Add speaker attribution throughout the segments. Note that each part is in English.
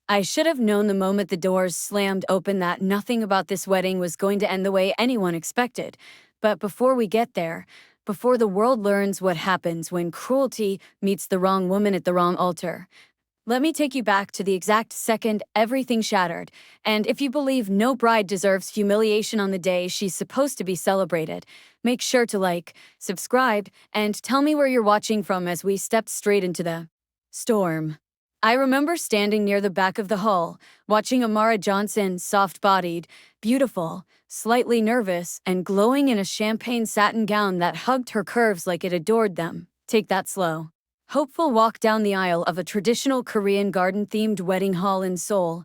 Speaker 1: I should have known the moment the doors slammed open that nothing about this wedding was going to end the way anyone expected. But before we get there, before the world learns what happens when cruelty meets the wrong woman at the wrong altar, let me take you back to the exact second everything shattered. And if you believe no bride deserves humiliation on the day she's supposed to be celebrated, make sure to like, subscribe, and tell me where you're watching from as we step straight into the storm. I remember standing near the back of the hall, watching Amara Johnson, soft-bodied, beautiful, slightly nervous, and glowing in a champagne satin gown that hugged her curves like it adored them. Take that slow, hopeful walk down the aisle of a traditional Korean garden-themed wedding hall in Seoul,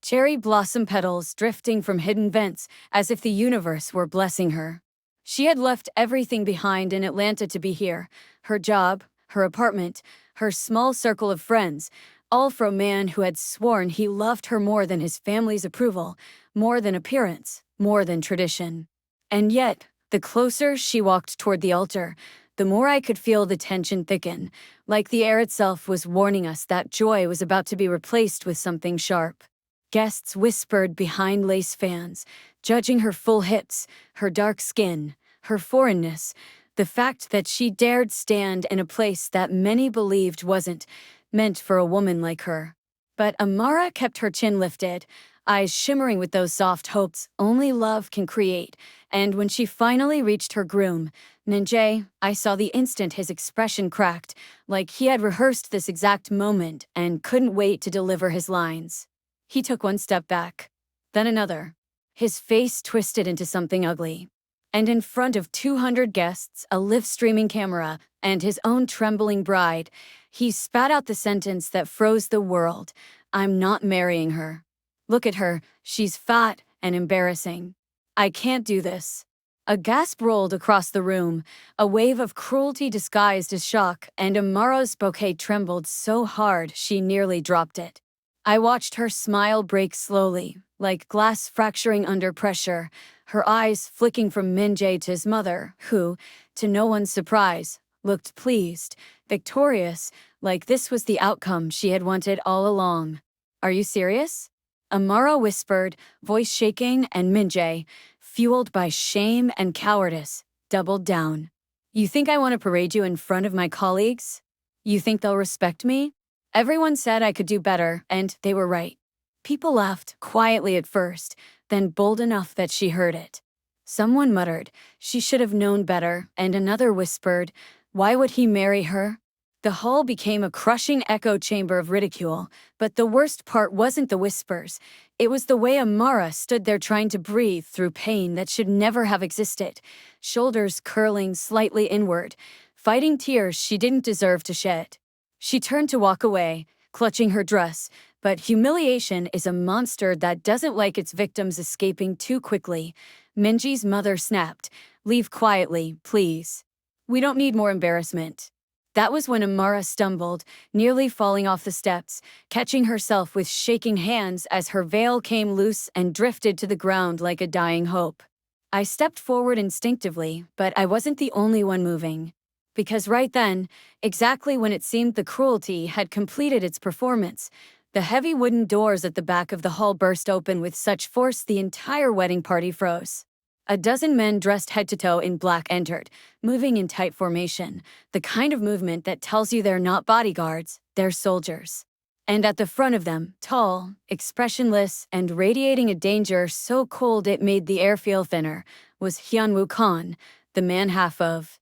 Speaker 1: cherry blossom petals drifting from hidden vents as if the universe were blessing her. She had left everything behind in Atlanta to be here, her job, her apartment, her small circle of friends, all for a man who had sworn he loved her more than his family's approval, more than appearance, more than tradition. And yet, the closer she walked toward the altar, the more I could feel the tension thicken, like the air itself was warning us that joy was about to be replaced with something sharp. Guests whispered behind lace fans, judging her full hips, her dark skin, her foreignness, the fact that she dared stand in a place that many believed wasn't meant for a woman like her. But Amara kept her chin lifted, eyes shimmering with those soft hopes only love can create, and when she finally reached her groom, Ninjae, I saw the instant his expression cracked, like he had rehearsed this exact moment and couldn't wait to deliver his lines. He took one step back, then another, his face twisted into something ugly. And in front of 200 guests, a live-streaming camera, and his own trembling bride, he spat out the sentence that froze the world. I'm not marrying her. Look at her, she's fat and embarrassing. I can't do this. A gasp rolled across the room, a wave of cruelty disguised as shock, and Amara's bouquet trembled so hard she nearly dropped it. I watched her smile break slowly, like glass fracturing under pressure, her eyes flicking from Minjae to his mother, who, to no one's surprise, looked pleased, victorious, like this was the outcome she had wanted all along. Are you serious? Amara whispered, voice shaking, and Minjae, fueled by shame and cowardice, doubled down. You think I want to parade you in front of my colleagues? You think they'll respect me? Everyone said I could do better, and they were right. People laughed, quietly at first, then bold enough that she heard it. Someone muttered, she should have known better, and another whispered, why would he marry her? The hall became a crushing echo chamber of ridicule, but the worst part wasn't the whispers. It was the way Amara stood there trying to breathe through pain that should never have existed, shoulders curling slightly inward, fighting tears she didn't deserve to shed. She turned to walk away, clutching her dress, but humiliation is a monster that doesn't like its victims escaping too quickly. Minji's mother snapped, leave quietly, please. We don't need more embarrassment. That was when Amara stumbled, nearly falling off the steps, catching herself with shaking hands as her veil came loose and drifted to the ground like a dying hope. I stepped forward instinctively, but I wasn't the only one moving. Because right then, exactly when it seemed the cruelty had completed its performance, the heavy wooden doors at the back of the hall burst open with such force the entire wedding party froze. A dozen men dressed head to toe in black entered, moving in tight formation, the kind of movement that tells you they're not bodyguards, they're soldiers. And at the front of them, tall, expressionless, and radiating a danger so cold it made the air feel thinner, was Hyunwoo Khan, the man half of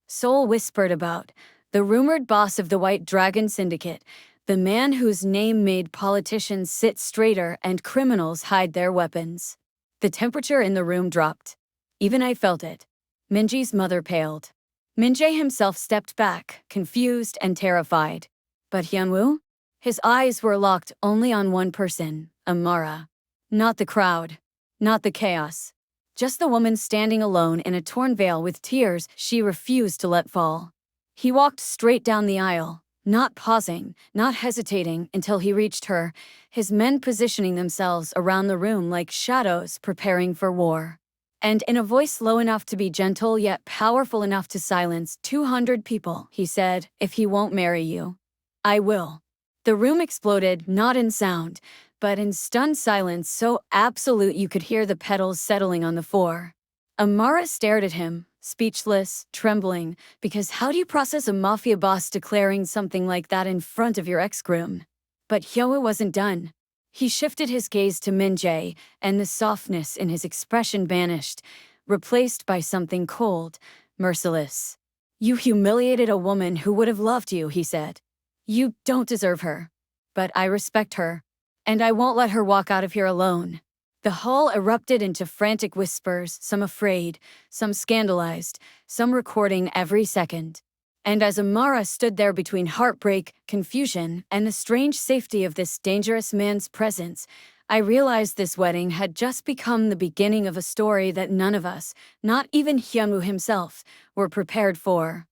Speaker 1: Seoul whispered about, the rumored boss of the White Dragon Syndicate, the man whose name made politicians sit straighter and criminals hide their weapons. The temperature in the room dropped. Even I felt it. Minji's mother paled. Minjae himself stepped back, confused and terrified. But Hyunwoo? His eyes were locked only on one person, Amara. Not the crowd. Not the chaos. Just the woman standing alone in a torn veil with tears she refused to let fall. He walked straight down the aisle, not pausing, not hesitating until he reached her, his men positioning themselves around the room like shadows preparing for war. And in a voice low enough to be gentle yet powerful enough to silence 200 people, he said, if he won't marry you, I will. The room exploded, not in sound, but in stunned silence so absolute you could hear the petals settling on the floor. Amara stared at him, speechless, trembling, because how do you process a mafia boss declaring something like that in front of your ex-groom? But Hyo wasn't done. He shifted his gaze to Min-jae, and the softness in his expression vanished, replaced by something cold, merciless. You humiliated a woman who would have loved you, he said. You don't deserve her. But I respect her. And I won't let her walk out of here alone. The hall erupted into frantic whispers, some afraid, some scandalized, some recording every second. And as Amara stood there between heartbreak, confusion, and the strange safety of this dangerous man's presence, I realized this wedding had just become the beginning of a story that none of us, not even Hyunwoo himself, were prepared for.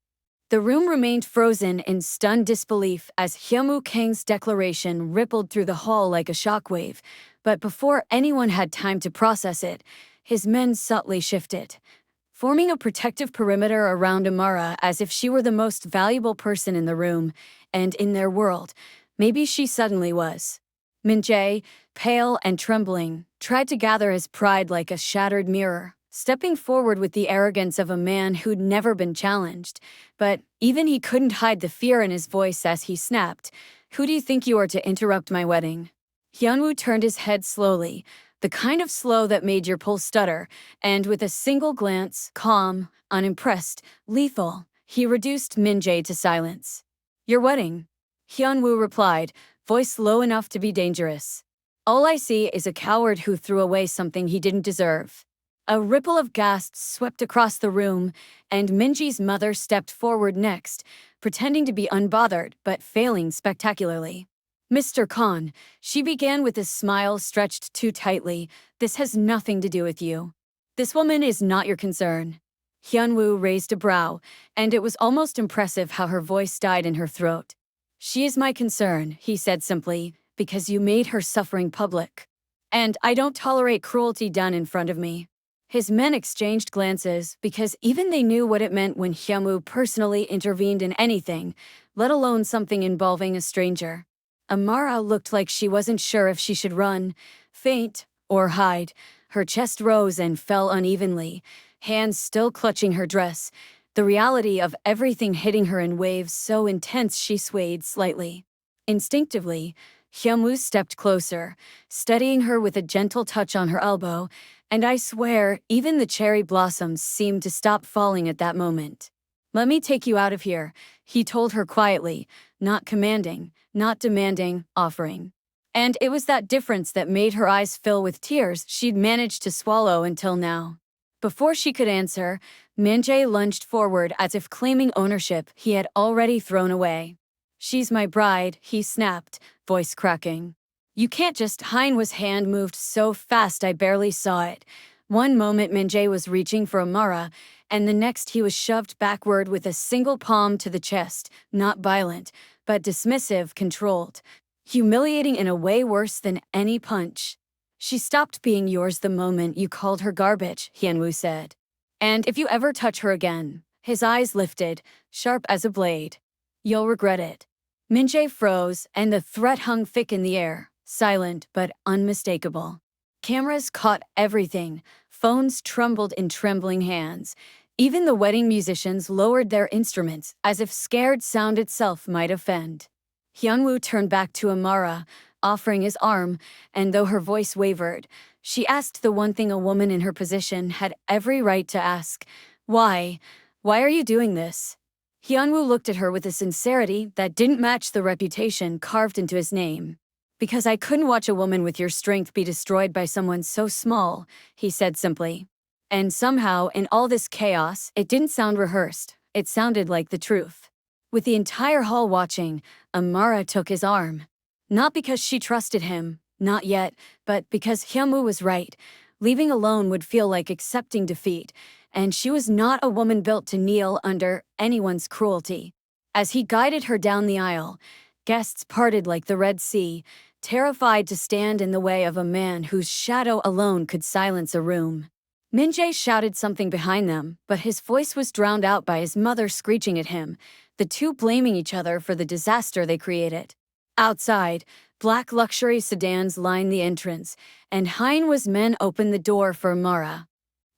Speaker 1: The room remained frozen in stunned disbelief as Hyunwoo Kang's declaration rippled through the hall like a shockwave, but before anyone had time to process it, his men subtly shifted, forming a protective perimeter around Amara as if she were the most valuable person in the room, and in their world, maybe she suddenly was. Min-jae, pale and trembling, tried to gather his pride like a shattered mirror, stepping forward with the arrogance of a man who'd never been challenged. But even he couldn't hide the fear in his voice as he snapped, "Who do you think you are to interrupt my wedding?" Hyunwoo turned his head slowly, the kind of slow that made your pulse stutter, and with a single glance, calm, unimpressed, lethal, he reduced Min-jae to silence. "Your wedding," Hyunwoo replied, voice low enough to be dangerous. "All I see is a coward who threw away something he didn't deserve." A ripple of gasps swept across the room, and Minji's mother stepped forward next, pretending to be unbothered but failing spectacularly. "Mr. Khan," she began with a smile stretched too tightly, "this has nothing to do with you. This woman is not your concern." Hyunwoo raised a brow, and it was almost impressive how her voice died in her throat. "She is my concern," he said simply, "because you made her suffering public. And I don't tolerate cruelty done in front of me." His men exchanged glances because even they knew what it meant when Hyunwoo personally intervened in anything, let alone something involving a stranger. Amara looked like she wasn't sure if she should run, faint, or hide. Her chest rose and fell unevenly, hands still clutching her dress, the reality of everything hitting her in waves so intense she swayed slightly. Instinctively, Hyunwoo stepped closer, steadying her with a gentle touch on her elbow, and I swear, even the cherry blossoms seemed to stop falling at that moment. "Let me take you out of here," he told her quietly, not commanding, not demanding, offering. And it was that difference that made her eyes fill with tears she'd managed to swallow until now. Before she could answer, Min-jae lunged forward as if claiming ownership he had already thrown away. "She's my bride," he snapped, voice cracking. "You can't just—" Hyunwoo's hand moved so fast I barely saw it. One moment Min-jae was reaching for Amara, and the next he was shoved backward with a single palm to the chest, not violent, but dismissive, controlled. Humiliating in a way worse than any punch. "She stopped being yours the moment you called her garbage," Hyunwoo said. "And if you ever touch her again," his eyes lifted, sharp as a blade, "you'll regret it." Min-jae froze, and the threat hung thick in the air, silent but unmistakable. Cameras caught everything, phones trembled in trembling hands. Even the wedding musicians lowered their instruments, as if scared sound itself might offend. Hyunwoo turned back to Amara, offering his arm, and though her voice wavered, she asked the one thing a woman in her position had every right to ask. "Why? Why are you doing this?" Hyunwoo looked at her with a sincerity that didn't match the reputation carved into his name. "Because I couldn't watch a woman with your strength be destroyed by someone so small," he said simply. And somehow, in all this chaos, it didn't sound rehearsed. It sounded like the truth. With the entire hall watching, Amara took his arm. Not because she trusted him, not yet, but because Hyunwoo was right. Leaving alone would feel like accepting defeat, and she was not a woman built to kneel under anyone's cruelty. As he guided her down the aisle, guests parted like the Red Sea, terrified to stand in the way of a man whose shadow alone could silence a room. Min-jae shouted something behind them, but his voice was drowned out by his mother screeching at him, the two blaming each other for the disaster they created. Outside, black luxury sedans lined the entrance, and Heinwa's men opened the door for Amara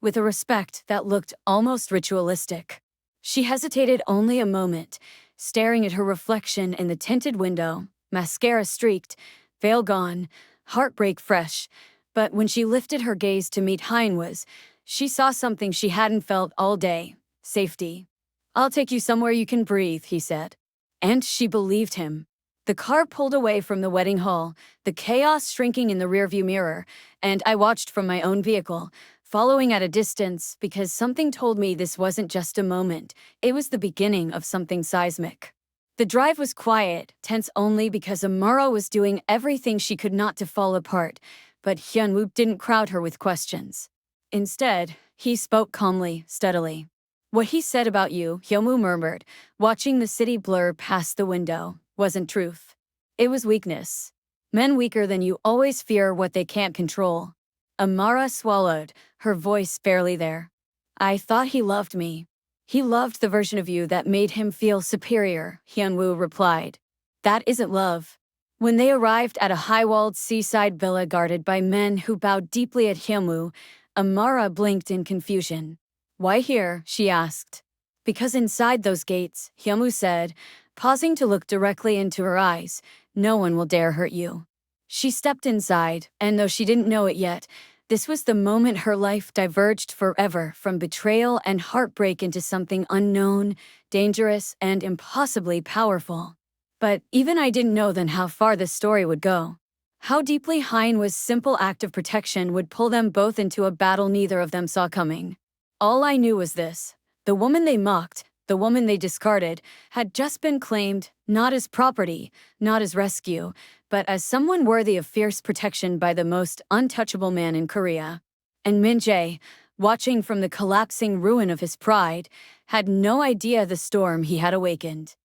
Speaker 1: with a respect that looked almost ritualistic. She hesitated only a moment, staring at her reflection in the tinted window, mascara streaked, veil gone, heartbreak fresh. But when she lifted her gaze to meet Heinwa's, she saw something she hadn't felt all day: safety. "I'll take you somewhere you can breathe," he said. And she believed him. The car pulled away from the wedding hall, the chaos shrinking in the rearview mirror, and I watched from my own vehicle, following at a distance because something told me this wasn't just a moment, it was the beginning of something seismic. The drive was quiet, tense only because Amara was doing everything she could not to fall apart, but Hyunwoo didn't crowd her with questions. Instead, he spoke calmly, steadily. "What he said about you," Hyunwoo murmured, watching the city blur past the window, "wasn't truth. It was weakness. Men weaker than you always fear what they can't control." Amara swallowed, her voice barely there. "I thought he loved me. He loved the version of you that made him feel superior," Hyunwoo replied. "That isn't love." When they arrived at a high-walled seaside villa guarded by men who bowed deeply at Hyunwoo, Amara blinked in confusion. "Why here?" she asked. "Because inside those gates," Hyunwoo said, pausing to look directly into her eyes, "no one will dare hurt you." She stepped inside, and though she didn't know it yet, this was the moment her life diverged forever from betrayal and heartbreak into something unknown, dangerous, and impossibly powerful. But even I didn't know then how far this story would go. How deeply Heinwa's simple act of protection would pull them both into a battle neither of them saw coming. All I knew was this: the woman they mocked, the woman they discarded, had just been claimed, not as property, not as rescue, but as someone worthy of fierce protection by the most untouchable man in Korea. And Min-jae, watching from the collapsing ruin of his pride, had no idea the storm he had awakened.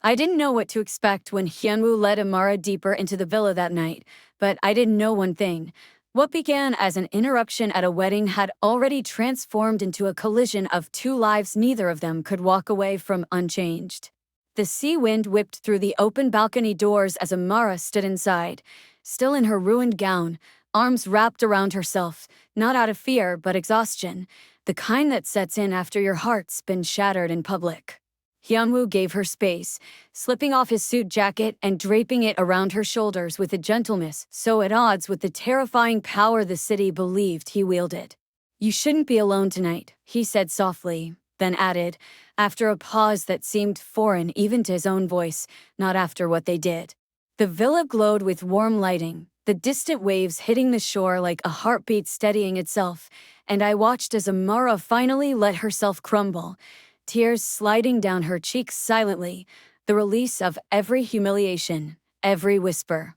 Speaker 1: I didn't know what to expect when Hyunwoo led Amara deeper into the villa that night, but I didn't know one thing. What began as an interruption at a wedding had already transformed into a collision of two lives neither of them could walk away from unchanged. The sea wind whipped through the open balcony doors as Amara stood inside, still in her ruined gown, arms wrapped around herself, not out of fear but exhaustion, the kind that sets in after your heart's been shattered in public. Hyunwoo gave her space, slipping off his suit jacket and draping it around her shoulders with a gentleness so at odds with the terrifying power the city believed he wielded. "You shouldn't be alone tonight," he said softly, then added, after a pause that seemed foreign even to his own voice, "not after what they did." The villa glowed with warm lighting, the distant waves hitting the shore like a heartbeat steadying itself, and I watched as Amara finally let herself crumble, tears sliding down her cheeks silently, the release of every humiliation, every whisper,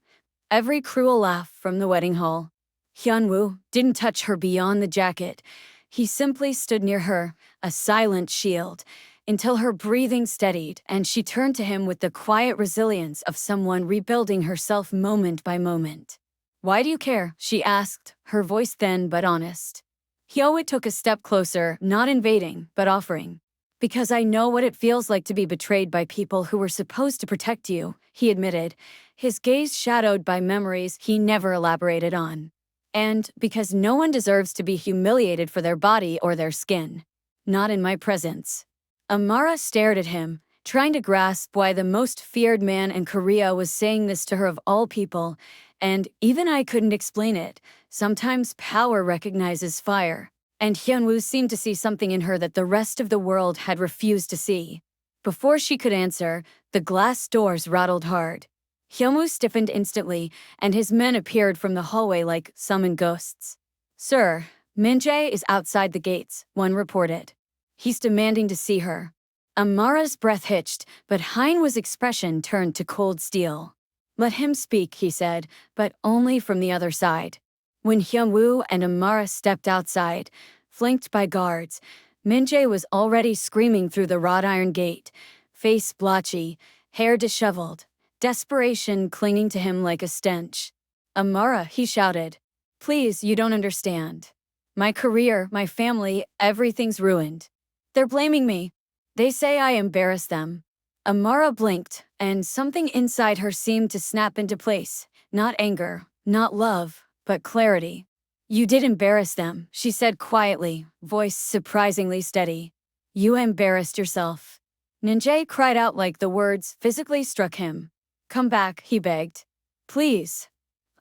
Speaker 1: every cruel laugh from the wedding hall. Hyunwoo didn't touch her beyond the jacket. He simply stood near her, a silent shield, until her breathing steadied and she turned to him with the quiet resilience of someone rebuilding herself moment by moment. "Why do you care?" she asked, her voice thin but honest. Hyunwoo took a step closer, not invading, but offering. "Because I know what it feels like to be betrayed by people who were supposed to protect you," he admitted, his gaze shadowed by memories he never elaborated on. "And because no one deserves to be humiliated for their body or their skin. Not in my presence." Amara stared at him, trying to grasp why the most feared man in Korea was saying this to her of all people, and even I couldn't explain it. Sometimes power recognizes fire. And Hyunwoo seemed to see something in her that the rest of the world had refused to see. Before she could answer, the glass doors rattled hard. Hyunwoo stiffened instantly, and his men appeared from the hallway like summoned ghosts. "Sir, Min-jae is outside the gates," one reported. "He's demanding to see her." Amara's breath hitched, but Heinwa's expression turned to cold steel. "Let him speak," he said, but only from the other side. When Hyunwoo and Amara stepped outside, flanked by guards, Min-jae was already screaming through the wrought iron gate, face blotchy, hair disheveled, desperation clinging to him like a stench. "Amara," he shouted. "Please, you don't understand. My career, my family, everything's ruined. They're blaming me. They say I embarrassed them." Amara blinked, and something inside her seemed to snap into place. Not anger, not love, but clarity. You did embarrass them, she said quietly, voice surprisingly steady. You embarrassed yourself. Ninja cried out like the words physically struck him. Come back, he begged. Please.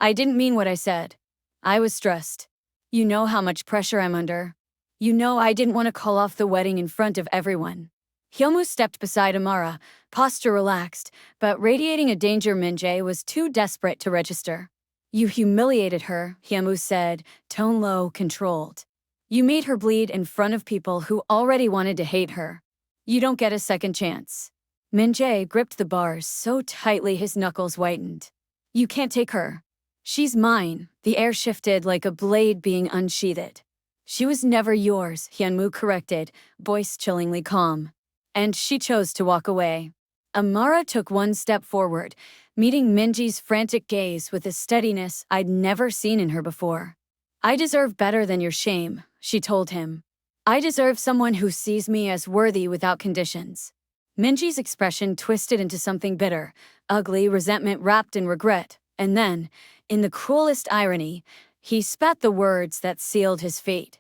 Speaker 1: I didn't mean what I said. I was stressed. You know how much pressure I'm under. You know I didn't want to call off the wedding in front of everyone. Hyomu stepped beside Amara, posture relaxed, but radiating a danger Minjae was too desperate to register. You humiliated her, Hyomu said, tone low, controlled. You made her bleed in front of people who already wanted to hate her. You don't get a second chance. Minjae gripped the bars so tightly his knuckles whitened. You can't take her. She's mine, the air shifted like a blade being unsheathed. She was never yours, Hyunwoo corrected, voice chillingly calm. And she chose to walk away. Amara took one step forward, meeting Minji's frantic gaze with a steadiness I'd never seen in her before. I deserve better than your shame, she told him. I deserve someone who sees me as worthy without conditions. Minji's expression twisted into something bitter, ugly resentment wrapped in regret, and then, in the cruelest irony, he spat the words that sealed his fate.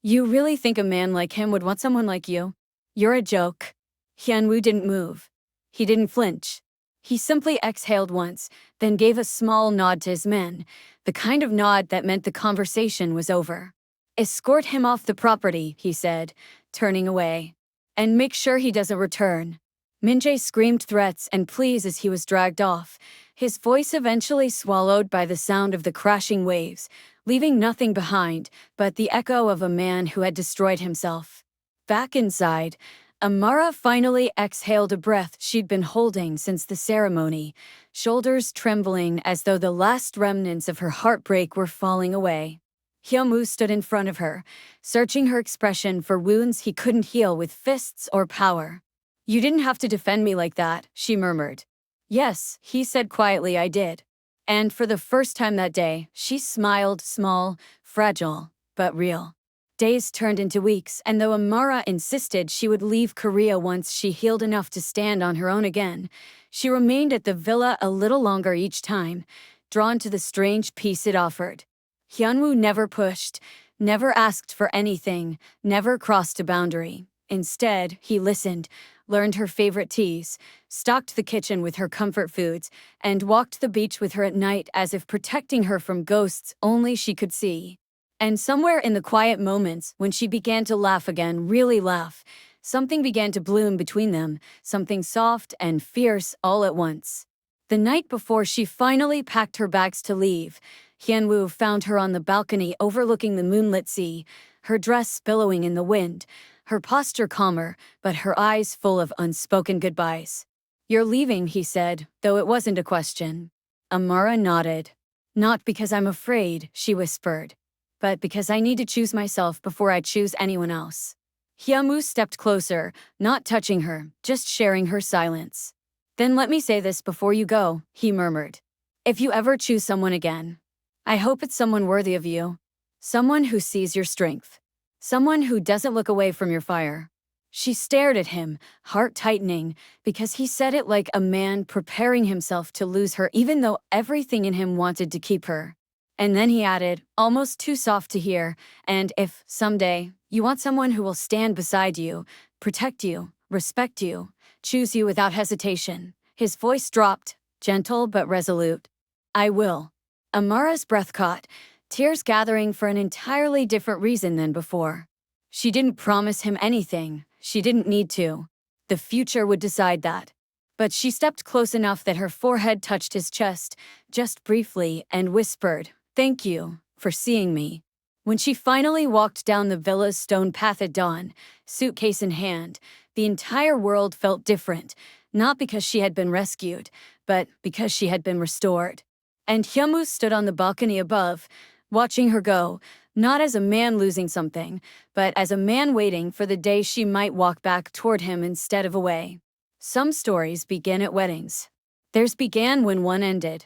Speaker 1: You really think a man like him would want someone like you? You're a joke. Hyunwoo didn't move. He didn't flinch. He simply exhaled once, then gave a small nod to his men, the kind of nod that meant the conversation was over. Escort him off the property, he said, turning away. And make sure he doesn't return. Minjae screamed threats and pleas as he was dragged off, his voice eventually swallowed by the sound of the crashing waves, leaving nothing behind but the echo of a man who had destroyed himself. Back inside, Amara finally exhaled a breath she'd been holding since the ceremony, shoulders trembling as though the last remnants of her heartbreak were falling away. Hyomu stood in front of her, searching her expression for wounds he couldn't heal with fists or power. You didn't have to defend me like that, she murmured. Yes, he said quietly, I did. And for the first time that day, she smiled, small, fragile, but real. Days turned into weeks, and though Amara insisted she would leave Korea once she healed enough to stand on her own again, she remained at the villa a little longer each time, drawn to the strange peace it offered. Hyunwoo never pushed, never asked for anything, never crossed a boundary. Instead, he listened, learned her favorite teas, stocked the kitchen with her comfort foods, and walked the beach with her at night as if protecting her from ghosts only she could see. And somewhere in the quiet moments, when she began to laugh again, really laugh, something began to bloom between them, something soft and fierce all at once. The night before she finally packed her bags to leave, Hyunwoo found her on the balcony overlooking the moonlit sea, her dress billowing in the wind, her posture calmer, but her eyes full of unspoken goodbyes. You're leaving, he said, though it wasn't a question. Amara nodded. Not because I'm afraid, she whispered, but because I need to choose myself before I choose anyone else. Hyunwoo stepped closer, not touching her, just sharing her silence. Then let me say this before you go, he murmured. If you ever choose someone again, I hope it's someone worthy of you. Someone who sees your strength. Someone who doesn't look away from your fire. She stared at him, heart tightening, because he said it like a man preparing himself to lose her even though everything in him wanted to keep her. And then he added, almost too soft to hear, and if, someday, you want someone who will stand beside you, protect you, respect you, choose you without hesitation. His voice dropped, gentle but resolute. I will. Amara's breath caught, tears gathering for an entirely different reason than before. She didn't promise him anything. She didn't need to. The future would decide that. But she stepped close enough that her forehead touched his chest, just briefly, and whispered, Thank you for seeing me. When she finally walked down the villa's stone path at dawn, suitcase in hand, the entire world felt different, not because she had been rescued, but because she had been restored. And Hyunwoo stood on the balcony above, watching her go, not as a man losing something, but as a man waiting for the day she might walk back toward him instead of away. Some stories begin at weddings. Theirs began when one ended.